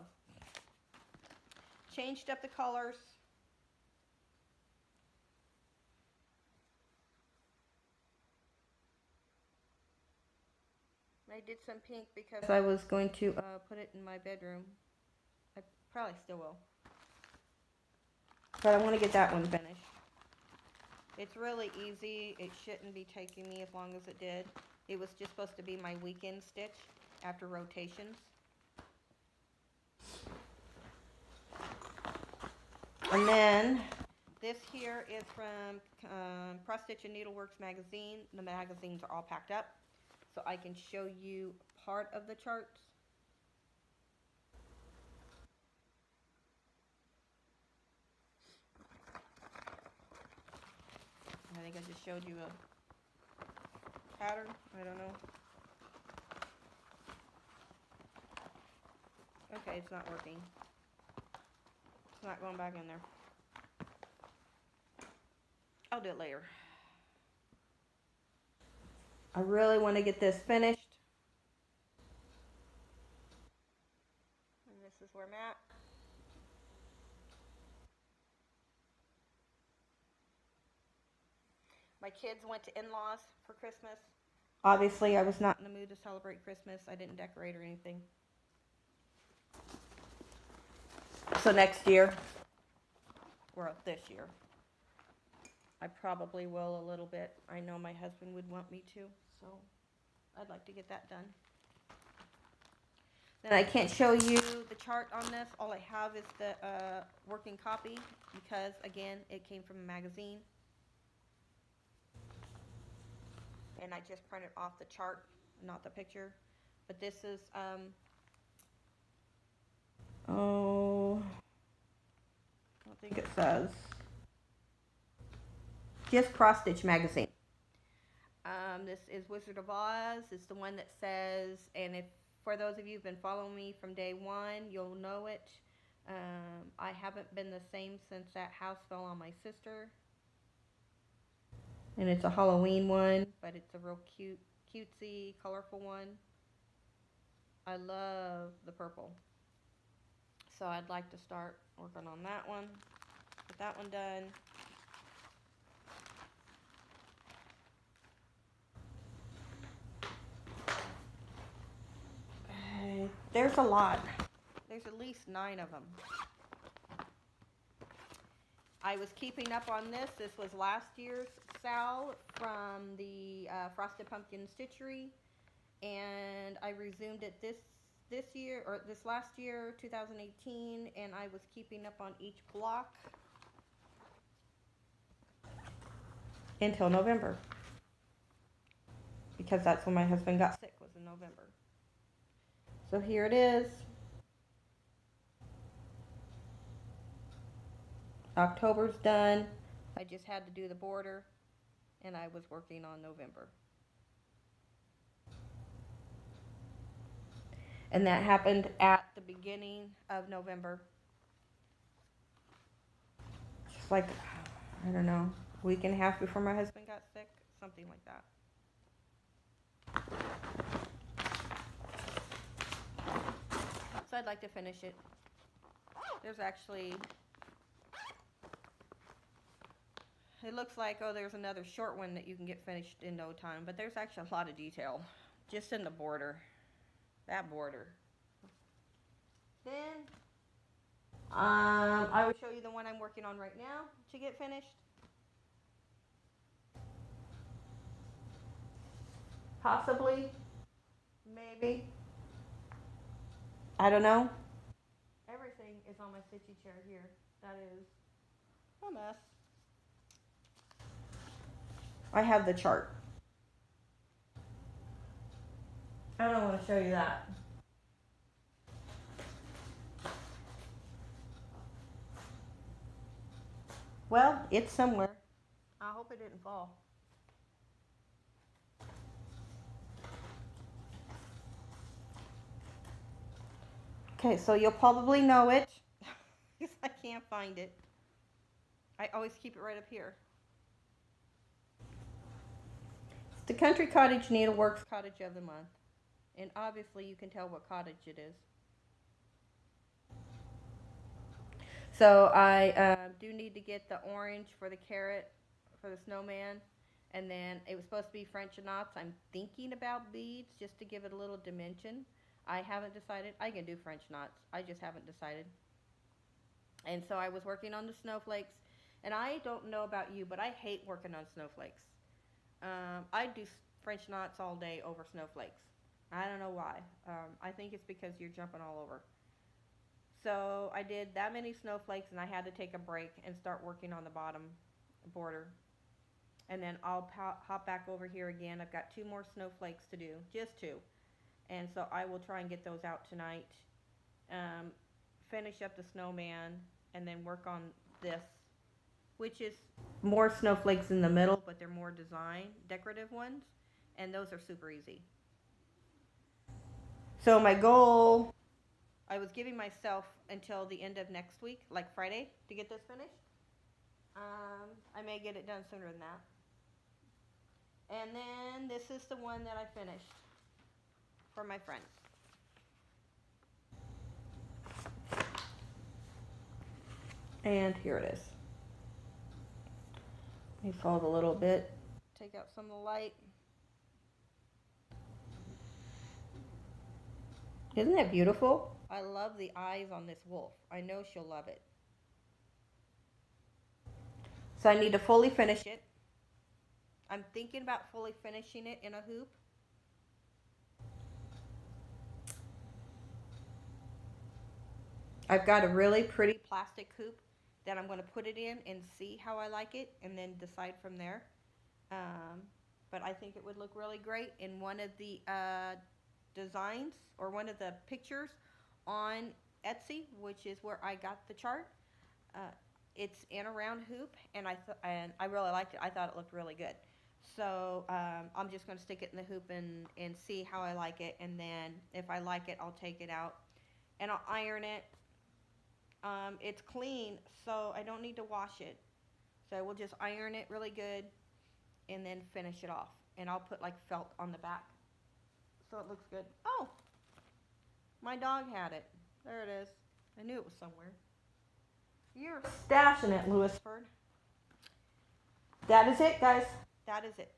Speaker 1: changed up the colors. I did some pink because I was going to put it in my bedroom. I probably still will. But I want to get that one finished. It's really easy. It shouldn't be taking me as long as it did. It was just supposed to be my weekend stitch after rotations. And then this here is from Cross Stitch and Needleworks magazine. The magazines are all packed up, so I can show you part of the charts. I think I just showed you a pattern. I don't know. Okay, it's not working. It's not going back in there. I'll do it later. I really want to get this finished. And this is where I'm at. My kids went to in-laws for Christmas. Obviously, I was not in the mood to celebrate Christmas. I didn't decorate or anything. So next year, or this year, I probably will a little bit. I know my husband would want me to, so I'd like to get that done. Then I can't show you the chart on this. All I have is the working copy because, again, it came from a magazine. And I just printed off the chart, not the picture. But this is, I don't think it says. Just Cross Stitch magazine. This is Wizard of Oz. It's the one that says, and if for those of you who've been following me from day one, you'll know it. I haven't been the same since that house fell on my sister. And it's a Halloween one, but it's a real cute, cutesy, colorful one. I love the purple. So I'd like to start working on that one. Get that one done. Okay, there's a lot. There's at least 9 of them. I was keeping up on this. This was last year's sale from the Frosted Pumpkin Stitchery, and I resumed it this year, or this last year, 2018, and I was keeping up on each block until November, because that's when my husband got sick, was in November. So here it is. October's done. I just had to do the border, and I was working on November. And that happened at the beginning of November. Just like, I don't know, a week and a half before my husband got sick, something like that. So I'd like to finish it. There's actually, it looks like, oh, there's another short one that you can get finished in no time, but there's actually a lot of detail just in the border. That border. Then, I will show you the one I'm working on right now to get finished. Possibly. Maybe. I don't know. Everything is on my stitchy chair here. That is a mess. I have the chart. I don't want to show you that. Well, it's somewhere. I hope it didn't fall. Okay, so you'll probably know it because I can't find it. I always keep it right up here. It's the Country Cottage Needleworks Cottage of the Month. And obviously you can tell what cottage it is. So I do need to get the orange for the carrot, for the snowman. And then it was supposed to be French knots. I'm thinking about beads just to give it a little dimension. I haven't decided. I can do French knots. I just haven't decided. And so I was working on the snowflakes. And I don't know about you, but I hate working on snowflakes. I do French knots all day over snowflakes. I don't know why. I think it's because you're jumping all over. So I did that many snowflakes, and I had to take a break and start working on the bottom border. And then I'll hop back over here again. I've got 2 more snowflakes to do, just 2. And so I will try and get those out tonight. Finish up the snowman, and then work on this, which is more snowflakes in the middle, but they're more decorative ones. And those are super easy. So my goal, I was giving myself until the end of next week, like Friday, to get this finished. I may get it done sooner than that. And then this is the one that I finished for my friend. And here it is. Let me fold a little bit, take out some of the light. Isn't that beautiful? I love the eyes on this wolf. I know she'll love it. So I need to fully finish it. I'm thinking about fully finishing it in a hoop. I've got a really pretty plastic hoop that I'm going to put it in and see how I like it, and then decide from there. But I think it would look really great in one of the designs, or one of the pictures on Etsy, which is where I got the chart. It's in a round hoop, and I really liked it. I thought it looked really good. So I'm just going to stick it in the hoop and see how I like it. And then if I like it, I'll take it out and I'll iron it. It's clean, so I don't need to wash it. So I will just iron it really good and then finish it off. And I'll put like felt on the back so it looks good. Oh, my dog had it. There it is. I knew it was somewhere. You're stashing it, Lewisford. That is it, guys. That is it.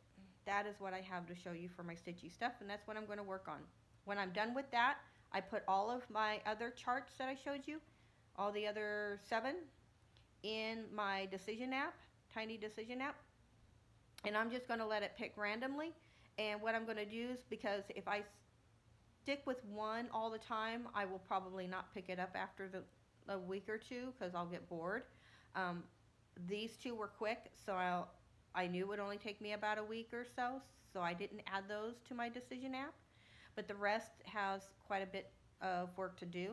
Speaker 1: That is what I have to show you for my stitchy stuff, and that's what I'm going to work on. When I'm done with that, I put all of my other charts that I showed you, all the other 7, in my decision app, tiny decision app, and I'm just going to let it pick randomly. And what I'm going to do is, because if I stick with one all the time, I will probably not pick it up after a week or two because I'll get bored. Um, these 2 were quick, so I knew it would only take me about a week or so I didn't add those to my decision app. But the rest has quite a bit of work to do.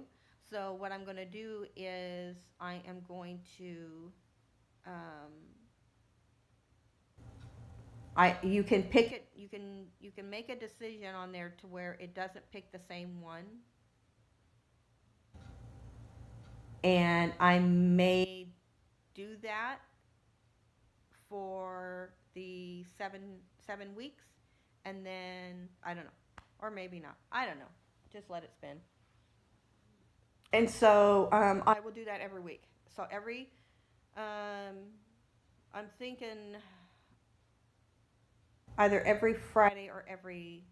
Speaker 1: So what I'm going to do is I am going to you can pick it, you can make a decision on there to where it doesn't pick the same one. And I may do that for the seven weeks, and then I don't know, or maybe not. I don't know. Just let it spin. And so I will do that every week. So I'm thinking either every Friday or every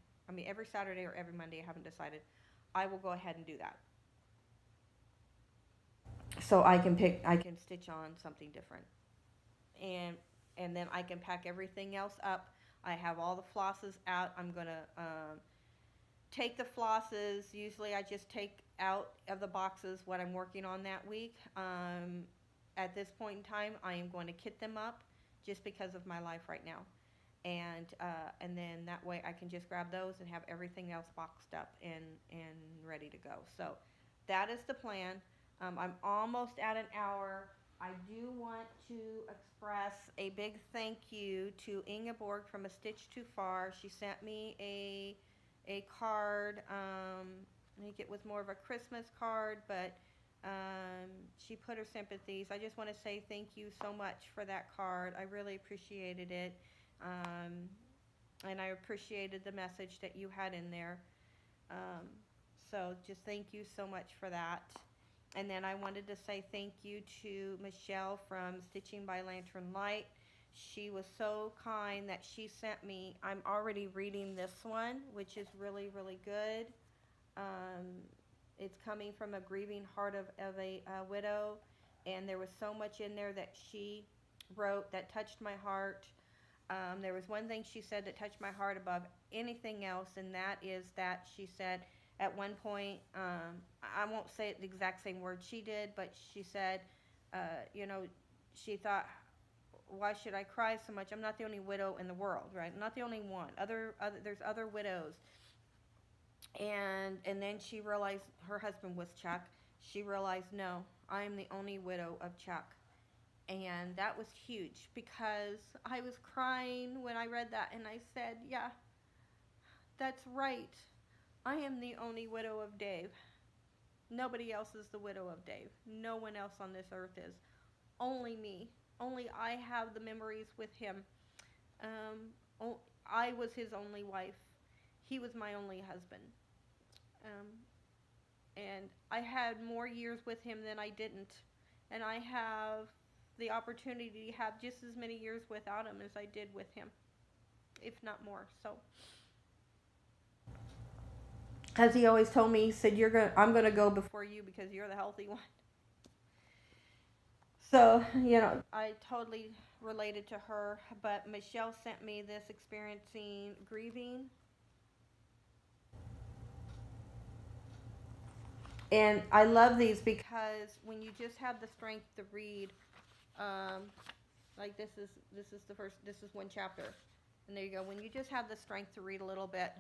Speaker 1: Saturday or every Monday. I haven't decided. I will go ahead and do that. So I can stitch on something different. And then I can pack everything else up. I have all the flosses out. I'm going to take the flosses. Usually I just take out of the boxes what I'm working on that week. At this point in time, I am going to kit them up just because of my life right now. And then that way I can just grab those and have everything else boxed up and ready to go. So that is the plan. I'm almost at an hour. I do want to express a big thank you to Ingeborg from A Stitch Too Far. She sent me a card. I think it was more of a Christmas card, but she put her sympathies. I just want to say thank you so much for that card. I really appreciated it. And I appreciated the message that you had in there. So just thank you so much for that. And then I wanted to say thank you to Michelle from Stitching by Lantern Light. She was so kind that she sent me, I'm already reading this one, which is really, really good. It's coming from a grieving heart of a widow. And there was so much in there that she wrote that touched my heart. There was one thing she said that touched my heart above anything else, and that is that she said at one point, I won't say it the exact same words she did, but she said, she thought, why should I cry so much? I'm not the only widow in the world, right? I'm not the only one. There's other widows. And then she realized her husband was Chuck. She realized, no, I am the only widow of Chuck. And that was huge because I was crying when I read that, and I said, yeah, that's right. I am the only widow of Dave. Nobody else is the widow of Dave. No one else on this earth is. Only me. Only I have the memories with him. I was his only wife. He was my only husband. And I had more years with him than I didn't. And I have the opportunity to have just as many years without him as I did with him, if not more. So, as he always told me, he said, I'm gonna go before you because you're the healthy one. So, I totally related to her. But Michelle sent me this experiencing grieving. And I love these because when you just have the strength to read, like this is one chapter, and there you go. When you just have the strength to read a little bit,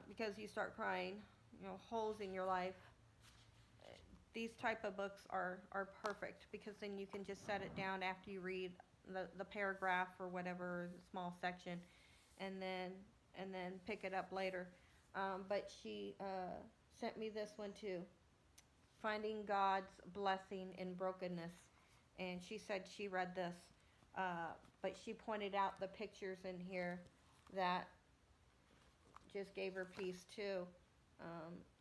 Speaker 1: because you start crying, holes in your life. These type of books are perfect because then you can just set it down after you read the paragraph or whatever, the small section, and then pick it up later. But she sent me this one too, Finding God's Blessing in Brokenness, and she said she read this, but she pointed out the pictures in here that just gave her peace too,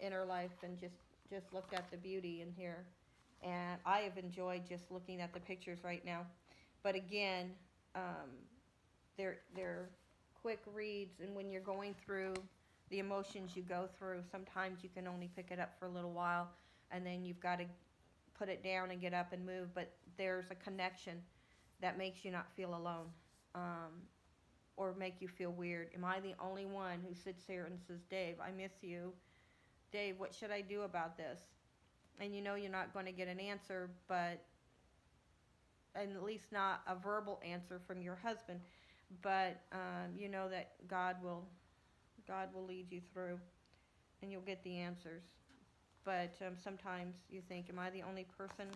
Speaker 1: in her life, and just looked at the beauty in here. And I have enjoyed just looking at the pictures right now. But again, they're quick reads, and when you're going through the emotions you go through, sometimes you can only pick it up for a little while, and then you've got to put it down and get up and move. But there's a connection that makes you not feel alone, or make you feel weird. Am I the only one who sits there and says, Dave, I miss you? Dave, what should I do about this? And you know you're not going to get an answer, but at least not a verbal answer from your husband. But you know that God will lead you through, and you'll get the answers. But sometimes you think, am I the only person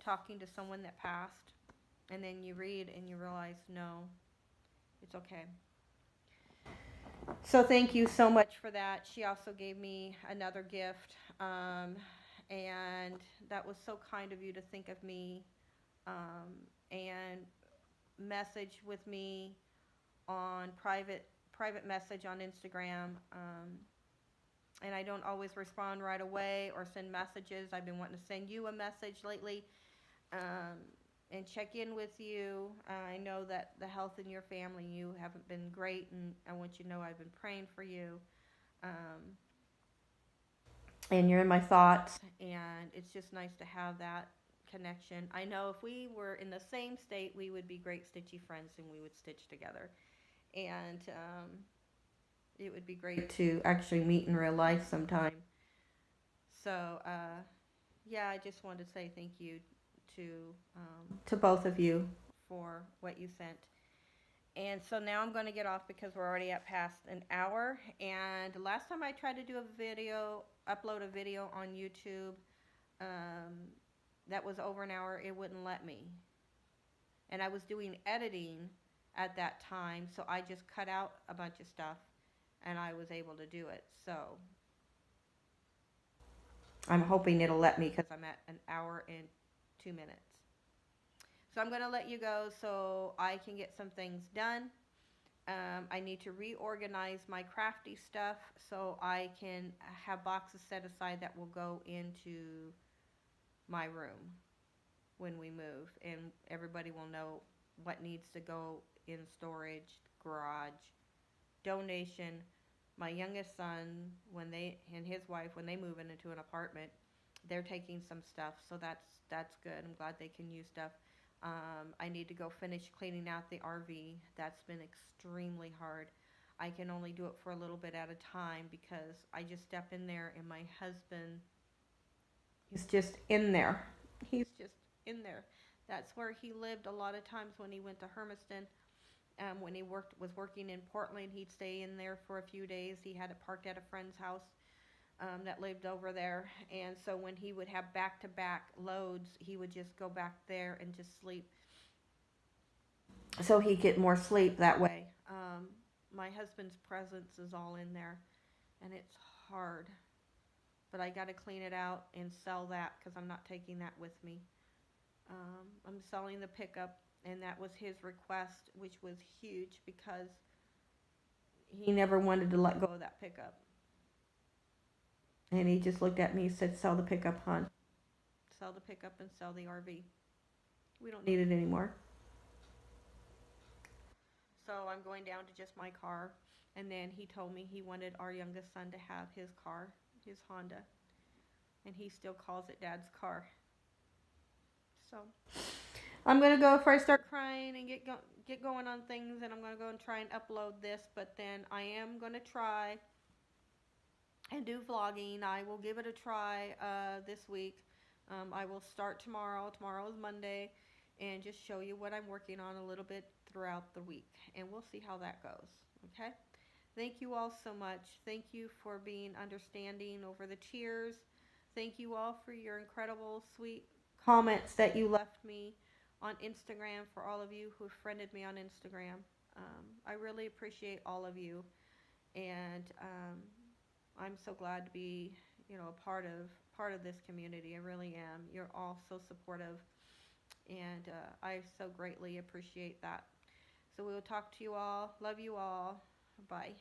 Speaker 1: talking to someone that passed? And then you read and you realize, no, it's okay. So thank you so much for that. She also gave me another gift, and that was so kind of you to think of me, and message with me on private message on Instagram. And I don't always respond right away or send messages. I've been wanting to send you a message lately, and check in with you. I know that the health in your family, you haven't been great, and I want you to know I've been praying for you. And you're in my thoughts, and it's just nice to have that connection. I know if we were in the same state, we would be great stitchy friends, and we would stitch together. And it would be great to actually meet in real life sometime. So, yeah, I just wanted to say thank you to both of you for what you sent. And so now I'm going to get off because we're already at past an hour. And last time I tried to do a video, upload a video on YouTube, that was over an hour, it wouldn't let me. And I was doing editing at that time, so I just cut out a bunch of stuff, and I was able to do it. So I'm hoping it'll let me because I'm at an hour and 2 minutes. So I'm going to let you go so I can get some things done. I need to reorganize my crafty stuff so I can have boxes set aside that will go into my room when we move, and everybody will know what needs to go in storage, garage, donation. My youngest son, and his wife, when they move into an apartment, they're taking some stuff, so that's good. I'm glad they can use stuff. I need to go finish cleaning out the RV. That's been extremely hard. I can only do it for a little bit at a time because I just step in there and my husband is just in there. He's just in there. That's where he lived a lot of times when he went to Hermiston. When he was working in Portland, he'd stay in there for a few days. He had it parked at a friend's house that lived over there. And so when he would have back-to-back loads, he would just go back there and just sleep. So he'd get more sleep that way. My husband's presence is all in there, and it's hard. But I got to clean it out and sell that because I'm not taking that with me. I'm selling the pickup, and that was his request, which was huge because he never wanted to let go of that pickup. And he just looked at me and said, sell the pickup, hon. Sell the pickup and sell the RV. We don't need it anymore. So I'm going down to just my car. And then he told me he wanted our youngest son to have his car, his Honda. And he still calls it Dad's car. So I'm going to go before I start crying and get going on things. And I'm going to go and try and upload this. But then I am going to try and do vlogging. I will give it a try this week. I will start tomorrow. Tomorrow is Monday. And just show you what I'm working on a little bit throughout the week. And we'll see how that goes. Okay? Thank you all so much. Thank you for being understanding over the tears. Thank you all for your incredible, sweet comments that you left me on Instagram, for all of you who friended me on Instagram. I really appreciate all of you, and I'm so glad to be, a part of this community. I really am. You're all so supportive, and I so greatly appreciate that. So we will talk to you all. Love you all. Bye.